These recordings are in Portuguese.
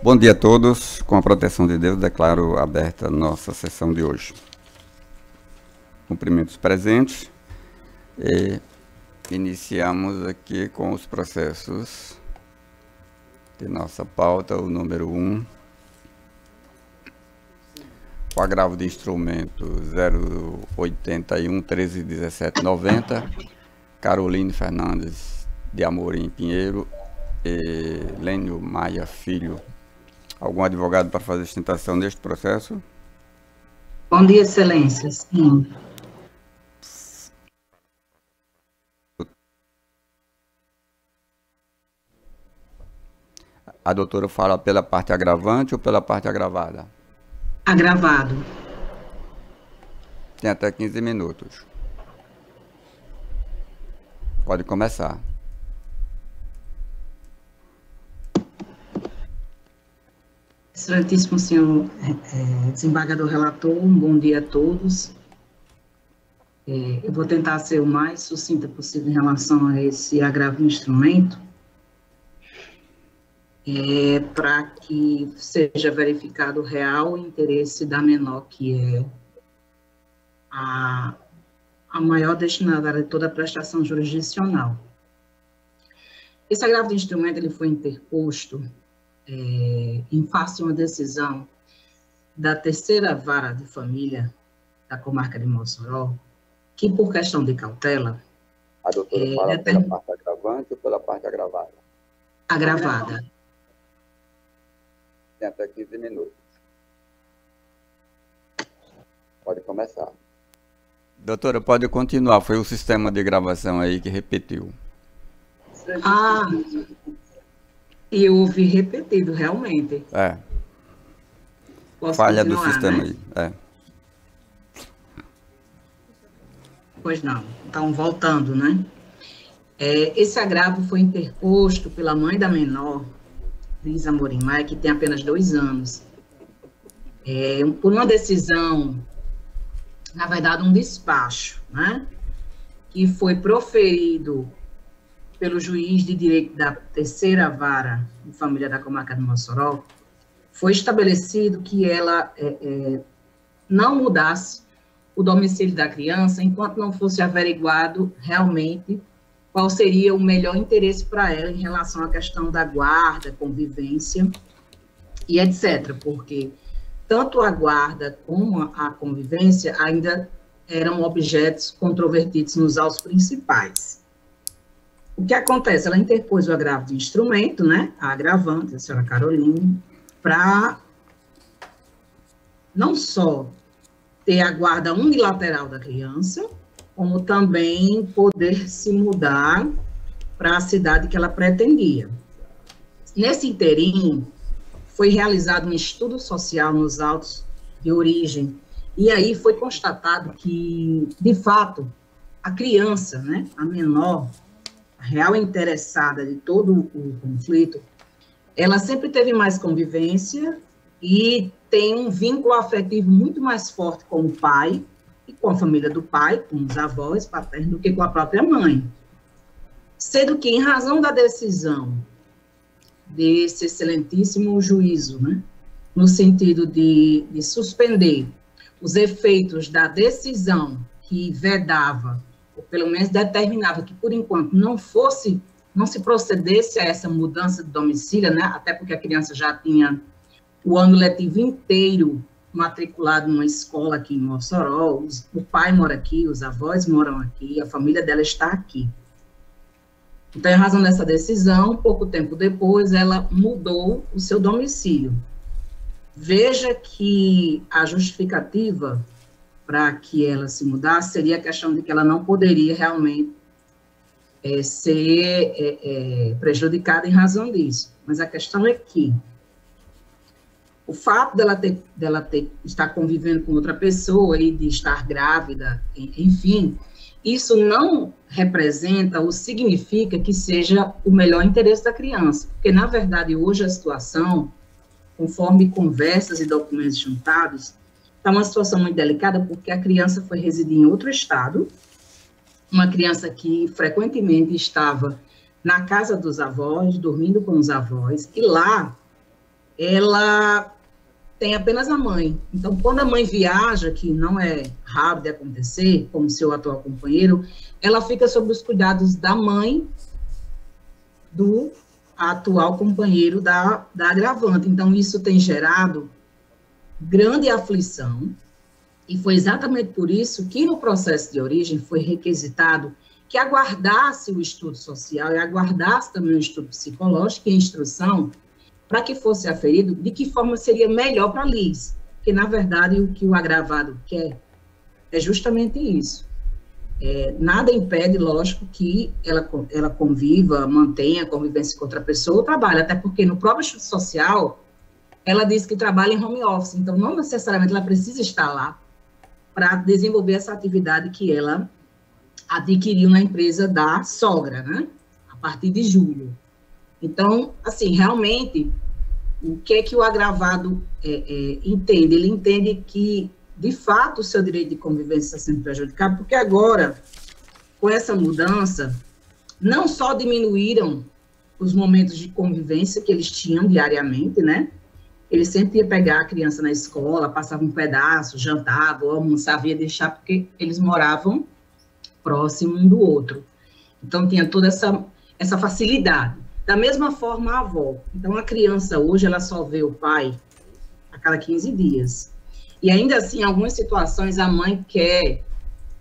Bom dia a todos. Com a proteção de Deus, declaro aberta a nossa sessão de hoje. Cumprimentos presentes. E iniciamos aqui com os processos de nossa pauta, o número 1. O agravo de instrumento 081 13 17 90, Caroline Fernandes de Amorim Pinheiro e Lênio Maia Filho. Algum advogado para fazer sustentação neste processo? Bom dia, Excelência. Sim. A doutora fala pela parte agravante ou pela parte agravada? Agravado. Tem até 15 minutos. Pode começar. Excelentíssimo senhor desembargador relator, um bom dia a todos. Eu vou tentar ser o mais sucinta possível em relação a esse agravo de instrumento, para que seja verificado o real interesse da menor, que é a maior destinatária de toda a prestação jurisdicional. Esse agravo de instrumento ele foi interposto em face de uma decisão da terceira vara de família da comarca de Mossoró, que por questão de cautela... A doutora fala pela parte agravante ou pela parte agravada? Agravada. Tem até 15 minutos. Pode começar. Doutora, pode continuar. Foi o sistema de gravação aí que repetiu. Ah, eu ouvi repetido, realmente. Posso falha do né? sistema aí. Pois não. Então, voltando, né? Esse agravo foi interposto pela mãe da menor, Luísa Amorim Maia, que tem apenas 2 anos. Por uma decisão, na verdade, um despacho, né? Que foi proferido pelo juiz de direito da terceira vara de família da comarca de Mossoró, foi estabelecido que ela não mudasse o domicílio da criança enquanto não fosse averiguado realmente qual seria o melhor interesse para ela em relação à questão da guarda, convivência e etc., porque tanto a guarda como a convivência ainda eram objetos controvertidos nos autos principais. O que acontece? Ela interpôs o agravo de instrumento, né, a agravante, a senhora Caroline, para não só ter a guarda unilateral da criança, como também poder se mudar para a cidade que ela pretendia. Nesse interim, foi realizado um estudo social nos autos de origem, e aí foi constatado que, de fato, a criança, né, a menor, a real interessada de todo o conflito, ela sempre teve mais convivência e tem um vínculo afetivo muito mais forte com o pai e com a família do pai, com os avós paternos, do que com a própria mãe. Sendo que, em razão da decisão desse excelentíssimo juízo, né, no sentido de suspender os efeitos da decisão que vedava, ou pelo menos determinava que, por enquanto, não se procedesse a essa mudança de domicílio, né, até porque a criança já tinha o ano letivo inteiro matriculado numa escola aqui em Mossoró, o pai mora aqui, os avós moram aqui, a família dela está aqui. Então, em razão dessa decisão, pouco tempo depois, ela mudou o seu domicílio. Veja que a justificativa para que ela se mudasse seria a questão de que ela não poderia realmente ser prejudicada em razão disso. Mas a questão é que o fato dela estar convivendo com outra pessoa e de estar grávida, enfim, isso não representa ou significa que seja o melhor interesse da criança. Porque, na verdade, hoje a situação, conforme conversas e documentos juntados, está uma situação muito delicada porque a criança foi residir em outro estado, uma criança que frequentemente estava na casa dos avós, dormindo com os avós, e lá ela tem apenas a mãe. Então, quando a mãe viaja, que não é raro de acontecer, como seu atual companheiro, ela fica sob os cuidados da mãe do atual companheiro da agravante. Então, isso tem gerado grande aflição, e foi exatamente por isso que no processo de origem foi requisitado que aguardasse o estudo social e aguardasse também o estudo psicológico e instrução para que fosse aferido de que forma seria melhor para a Liz, porque, na verdade, o que o agravado quer é justamente isso. Nada impede, lógico, que ela conviva, mantenha a convivência com outra pessoa ou trabalhe, até porque no próprio estudo social, ela diz que trabalha em home office, então não necessariamente ela precisa estar lá para desenvolver essa atividade que ela adquiriu na empresa da sogra, né? A partir de julho. Então, assim, realmente, o que é que o agravado entende? Ele entende que, de fato, o seu direito de convivência está sendo prejudicado, porque agora, com essa mudança, não só diminuíram os momentos de convivência que eles tinham diariamente, né? Ele sempre ia pegar a criança na escola, passava um pedaço, jantava, almoçava, ia deixar, porque eles moravam próximo um do outro. Então, tinha toda essa facilidade. Da mesma forma, a avó. Então, a criança hoje, ela só vê o pai a cada 15 dias. E ainda assim, em algumas situações, a mãe quer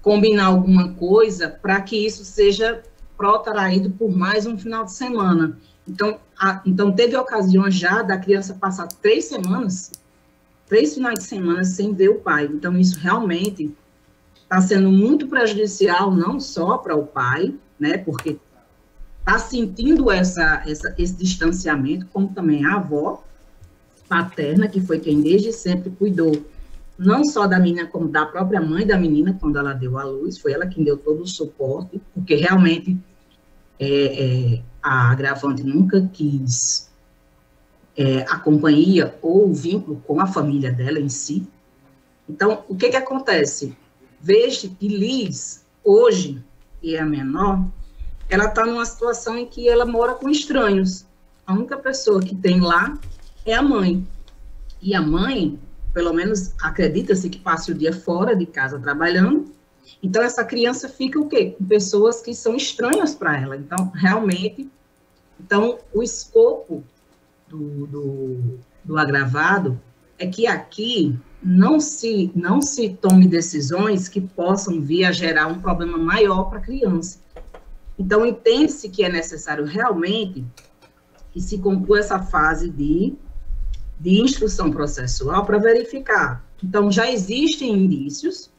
combinar alguma coisa para que isso seja protraído por mais um final de semana. Então, teve ocasiões já da criança passar 3 finais de semana sem ver o pai. Então, isso realmente está sendo muito prejudicial, não só para o pai, né, porque está sentindo esse distanciamento, como também a avó paterna, que foi quem desde sempre cuidou, não só da menina, como da própria mãe da menina, quando ela deu à luz, foi ela quem deu todo o suporte, porque realmente a agravante nunca quis a companhia ou o vínculo com a família dela em si. Então, o que acontece? Veja que Liz, hoje, que é a menor, ela está numa situação em que ela mora com estranhos. A única pessoa que tem lá é a mãe. E a mãe, pelo menos, acredita-se que passe o dia fora de casa trabalhando. Então, essa criança fica o quê? Com pessoas que são estranhas para ela. Então, realmente, o escopo do agravado é que aqui não se tome decisões que possam vir a gerar um problema maior para a criança. Então, entende-se que é necessário realmente que se conclua essa fase de instrução processual para verificar. Então, já existem indícios,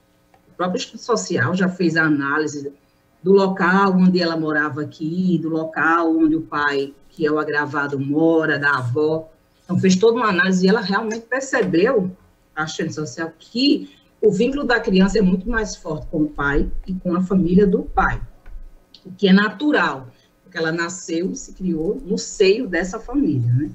o próprio estudo social já fez a análise do local onde ela morava aqui, do local onde o pai, que é o agravado, mora, da avó. Então, fez toda uma análise e ela realmente percebeu, a assistente social, que o vínculo da criança é muito mais forte com o pai e com a família do pai, o que é natural, porque ela nasceu e se criou no seio dessa família, né?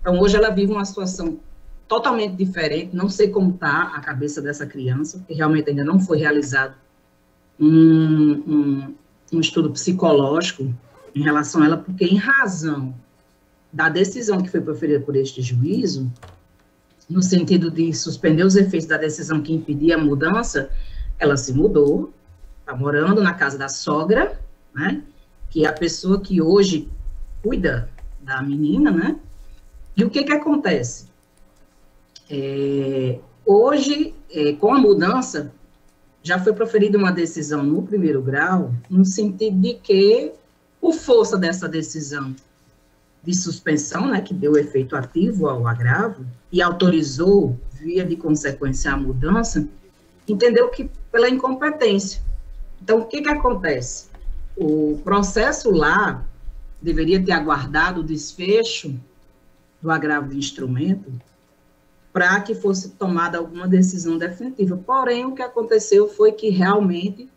Então, hoje ela vive uma situação totalmente diferente, não sei como está a cabeça dessa criança, porque realmente ainda não foi realizado um estudo psicológico em relação a ela, porque em razão da decisão que foi proferida por este juízo, no sentido de suspender os efeitos da decisão que impedia a mudança, ela se mudou, está morando na casa da sogra, né, que é a pessoa que hoje cuida da menina, né, e o que acontece? Hoje, com a mudança, já foi proferida uma decisão no primeiro grau, no sentido de que, por força dessa decisão de suspensão, né, que deu efeito ativo ao agravo, e autorizou, via de consequência, a mudança, entendeu que pela incompetência. Então, o que acontece? O processo lá deveria ter aguardado o desfecho do agravo de instrumento para que fosse tomada alguma decisão definitiva. Porém, o que aconteceu foi que, realmente,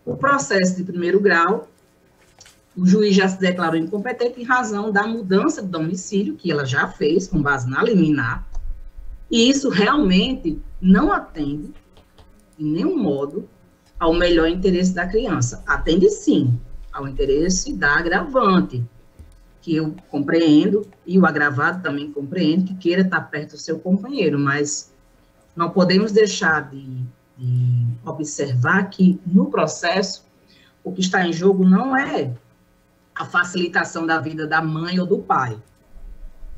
o processo de primeiro grau, o juiz já se declarou incompetente em razão da mudança de domicílio, que ela já fez, com base na liminar, e isso realmente não atende, em nenhum modo, ao melhor interesse da criança. Atende, sim, ao interesse da agravante, que eu compreendo, e o agravado também compreende, que queira estar perto do seu companheiro, mas não podemos deixar de observar que, no processo, o que está em jogo não é a facilitação da vida da mãe ou do pai,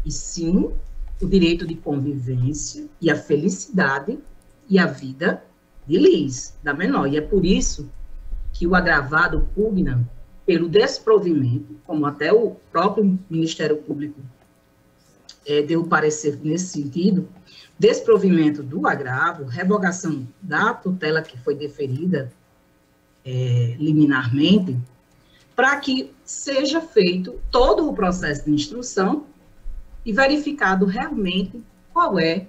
e sim o direito de convivência e a felicidade e a vida de Liz, da menor. E é por isso que o agravado pugna pelo desprovimento, como até o próprio Ministério Público deu parecer nesse sentido, desprovimento do agravo, revogação da tutela que foi deferida liminarmente, para que seja feito todo o processo de instrução e verificado realmente qual é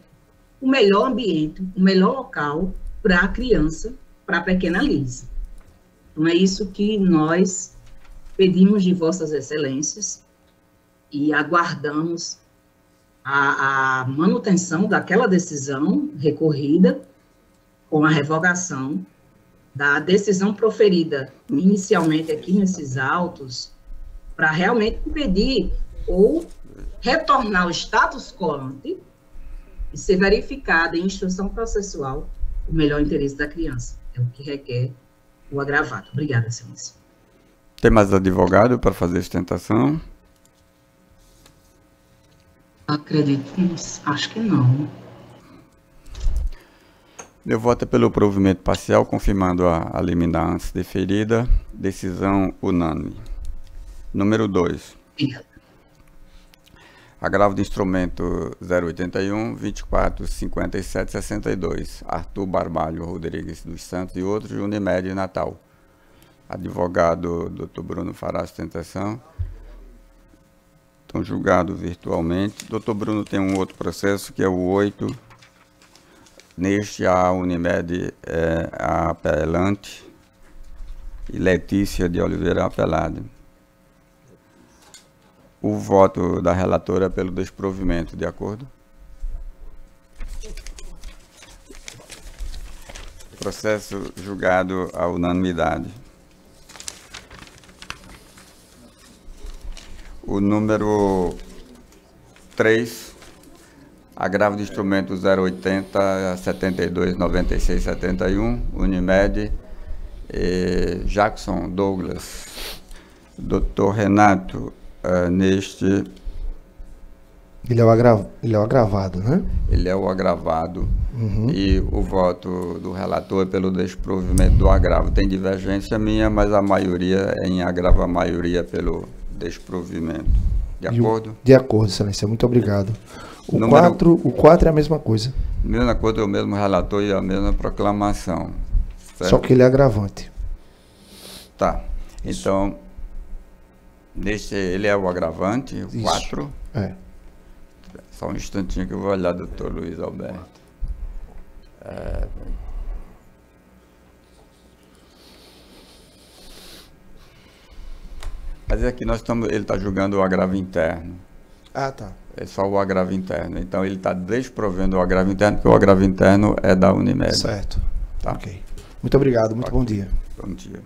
o melhor ambiente, o melhor local para a criança, para a pequena Liz. Então, é isso que nós pedimos de Vossas Excelências e aguardamos a manutenção daquela decisão recorrida com a revogação da decisão proferida inicialmente aqui nesses autos, para realmente impedir ou retornar ao status quo ante e ser verificado em instrução processual o melhor interesse da criança. É o que requer o agravado. Obrigada, Excelência. Tem mais advogado para fazer sustentação? Acredito, acho que não. Meu voto é pelo provimento parcial, confirmando a liminar antes deferida. Decisão unânime. Número 2. Agravo de instrumento 081, 24, 57, 62. Arthur Barbalho Rodrigues dos Santos e outros, Unimed Natal. Advogado Dr. Bruno fará a sustentação. Estão julgados virtualmente. Dr. Bruno tem um outro processo, que é o 8. Neste, a Unimed é a apelante e Letícia de Oliveira apelada. O voto da relatora é pelo desprovimento, de acordo? Processo julgado à unanimidade. O número 3, agravo de instrumento 080 72 96 71, Unimed, Jackson Douglas. Dr. Renato, neste... Ele é o agravado, né? Ele é o agravado. E o voto do relator é pelo desprovimento do agravo. Tem divergência minha, mas a maioria é em agravo, a maioria pelo desprovimento. De acordo? De acordo, Excelência. Muito obrigado. O 4 é a mesma coisa. Mesma coisa, é o mesmo relator e a mesma proclamação. Certo? Só que ele é agravante. Tá. Então, ele é o agravante, o 4. É. Só um instantinho que eu vou olhar, doutor Luiz Alberto. Mas aqui ele está julgando o agravo interno. Ah, tá. É só o agravo interno. Então ele está desprovendo o agravo interno, porque o agravo interno é da Unimed. Certo. Tá. Ok. Muito obrigado, muito bom dia. Bom dia.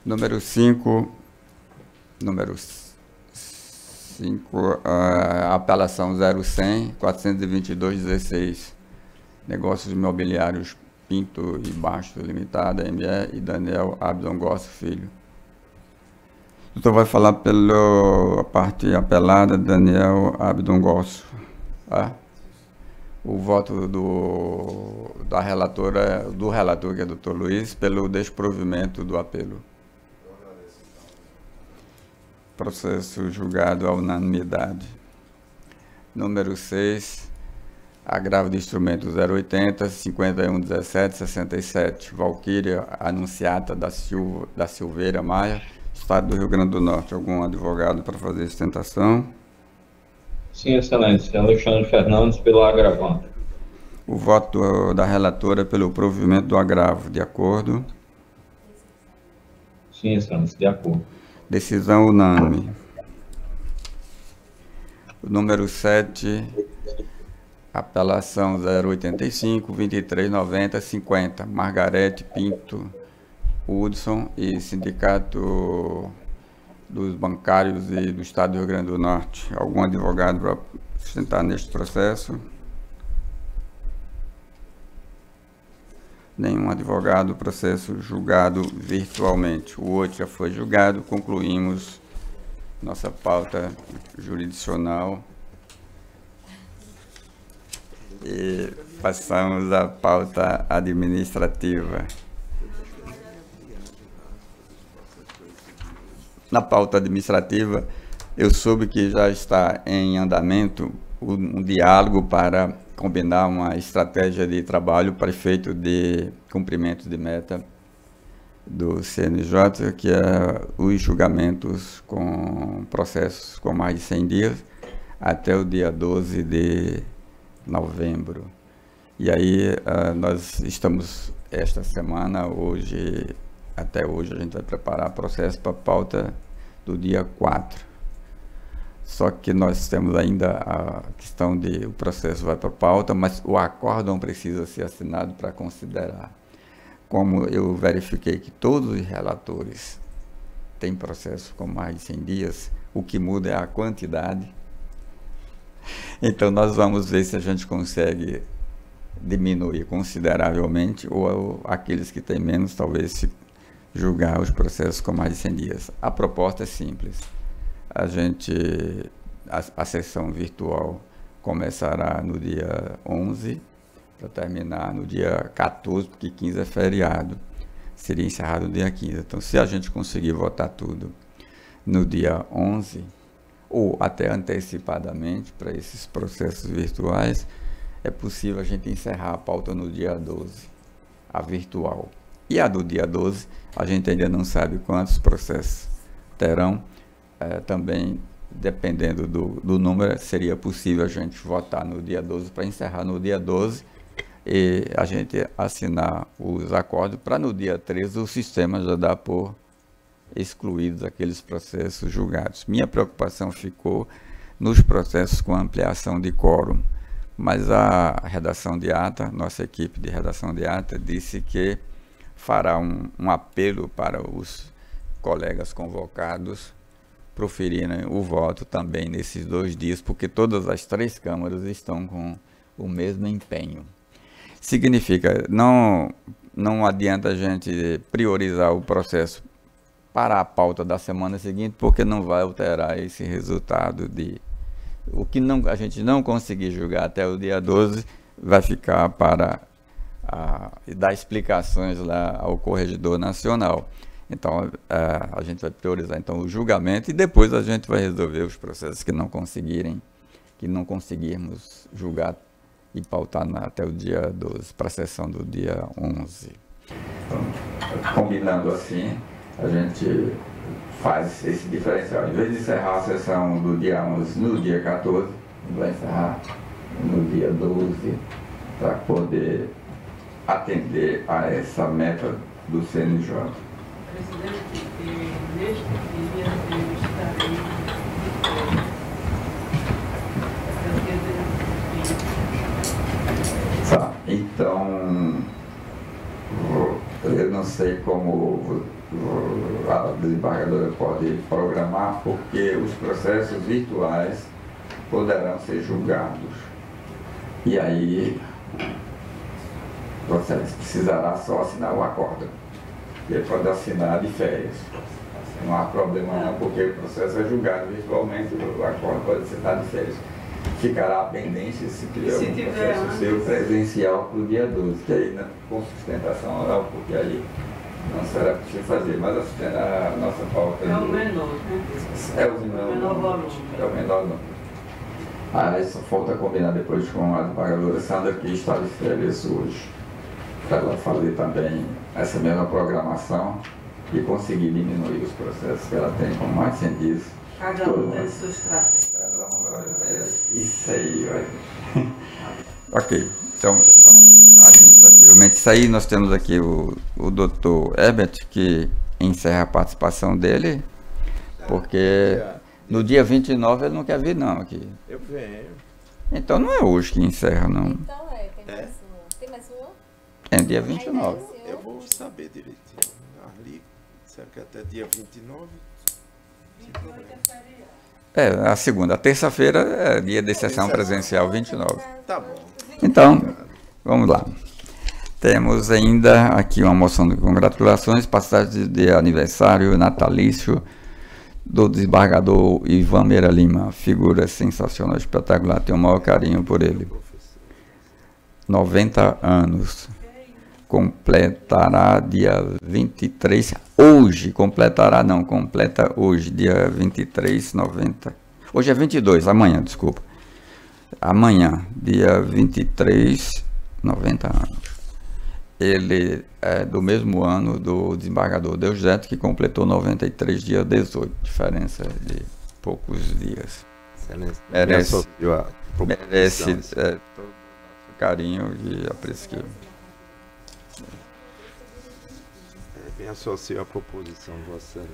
Número 5, apelação 0100, 422-16, negócios imobiliários Pinto e Bastos Limitada, ME, e Daniel Abdon Gosso Filho. O doutor vai falar pela parte apelada, Daniel Abdon Gosso. O voto da relatora, do relator, que é o doutor Luiz, pelo desprovimento do apelo. Processo julgado à unanimidade. Número 6, agravo de instrumento 080, 51, 17, 67. Valquíria Anunciata da Silveira Maia, Estado do Rio Grande do Norte. Algum advogado para fazer a sustentação? Sim, Excelência. Alexandre Fernandes, pelo agravante. O voto da relatora pelo provimento do agravo. De acordo? Sim, Excelência. De acordo. Decisão unânime. O número 7, apelação 085, 2390, 50. Margarete Pinto Hudson e Sindicato dos Bancários e do Estado do Rio Grande do Norte. Algum advogado para sustentar neste processo? Nenhum advogado, processo julgado virtualmente. O outro já foi julgado, concluímos nossa pauta jurisdicional e passamos à pauta administrativa. Na pauta administrativa, eu soube que já está em andamento um diálogo para combinar uma estratégia de trabalho para efeito de cumprimento de meta do CNJ, que é os julgamentos com processos com mais de 100 dias, até o dia 12 de novembro. E aí, nós estamos, esta semana, até hoje, a gente vai preparar processo para a pauta do dia 4. Só que nós temos ainda a questão de o processo vai para a pauta, mas o acórdão precisa ser assinado para considerar. Como eu verifiquei que todos os relatores têm processo com mais de 100 dias, o que muda é a quantidade. Então, nós vamos ver se a gente consegue diminuir consideravelmente, ou aqueles que têm menos, talvez se julgar os processos com mais de 100 dias. A proposta é simples. A sessão virtual começará no dia 11, para terminar no dia 14, porque 15 é feriado. Seria encerrado no dia 15. Então, se a gente conseguir votar tudo no dia 11, ou até antecipadamente para esses processos virtuais, é possível a gente encerrar a pauta no dia 12, a virtual. E a do dia 12, a gente ainda não sabe quantos processos terão. Também, dependendo do número, seria possível a gente votar no dia 12 para encerrar no dia 12 e a gente assinar os acordos para no dia 13 o sistema já dar por excluídos aqueles processos julgados. Minha preocupação ficou nos processos com ampliação de quórum, mas a redação de ata, nossa equipe de redação de ata, disse que fará um apelo para os colegas convocados proferirem o voto também nesses 2 dias, porque todas as 3 câmaras estão com o mesmo empenho. Significa, não adianta a gente priorizar o processo para a pauta da semana seguinte, porque não vai alterar esse resultado o que a gente não conseguir julgar até o dia 12, vai ficar para dar explicações lá ao Corregedor Nacional. Então, a gente vai priorizar então, o julgamento e depois a gente vai resolver os processos que não conseguirmos julgar e pautar até o dia 12, para a sessão do dia 11. Então, combinando assim, a gente faz esse diferencial. Em vez de encerrar a sessão do dia 11 no dia 14, a gente vai encerrar no dia 12 para poder atender a essa meta do CNJ. Presidente, neste dia eu estarei de Tá, então eu não sei como a desembargadora pode programar, porque os processos virtuais poderão ser julgados. E aí você precisará só assinar o acordo. Ele pode assinar de férias. Não há problema não, porque o processo é julgado virtualmente, o acordo pode ser de férias. Ficará pendente se tiver um processo seu presencial para o dia 12, que aí com sustentação oral, porque aí não será possível fazer. Mas a nossa pauta é o menor, né? É o menor volume. É o menor número. Aí só falta combinar depois com a desembargadora Sandra, que está de férias hoje, para ela fazer também essa mesma programação e conseguir diminuir os processos que ela tem com mais de 100 dias. Cada um tem sua estratégia. Isso aí, vai. Ok, então, administrativamente, isso aí nós temos aqui o doutor Herbert, que encerra a participação dele, porque no dia 29 ele não quer vir não aqui. Eu venho. Então não é hoje que encerra, não. Então tem mais uma. Tem mais uma? É dia 29. Eu vou saber direitinho. Será que até dia 29? Sem problema. A segunda. A terça-feira é dia de sessão presencial, 29. Tá bom. Então, vamos lá. Temos ainda aqui uma moção de congratulações, passagem de aniversário natalício do desembargador Ivan Meira Lima, figura sensacional, espetacular, tenho o maior carinho por ele. 90 anos. Completará dia 23, hoje, completa hoje, dia 23, 90. Hoje é 22, amanhã, desculpa. Amanhã, dia 23, 90 anos. Ele é do mesmo ano do desembargador Deusdedito, que completou 93, dia 18, diferença de poucos dias. Excelência. Merece Merece. todo o carinho e apreço que... Bem associo à proposição, Vossa Excelência.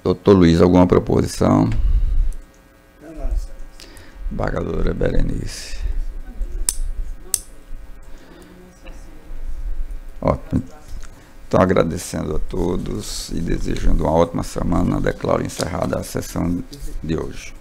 Doutor Luiz, alguma proposição? Embargadora Berenice. Ótimo. Então, agradecendo a todos e desejando uma ótima semana, declaro encerrada a sessão de hoje.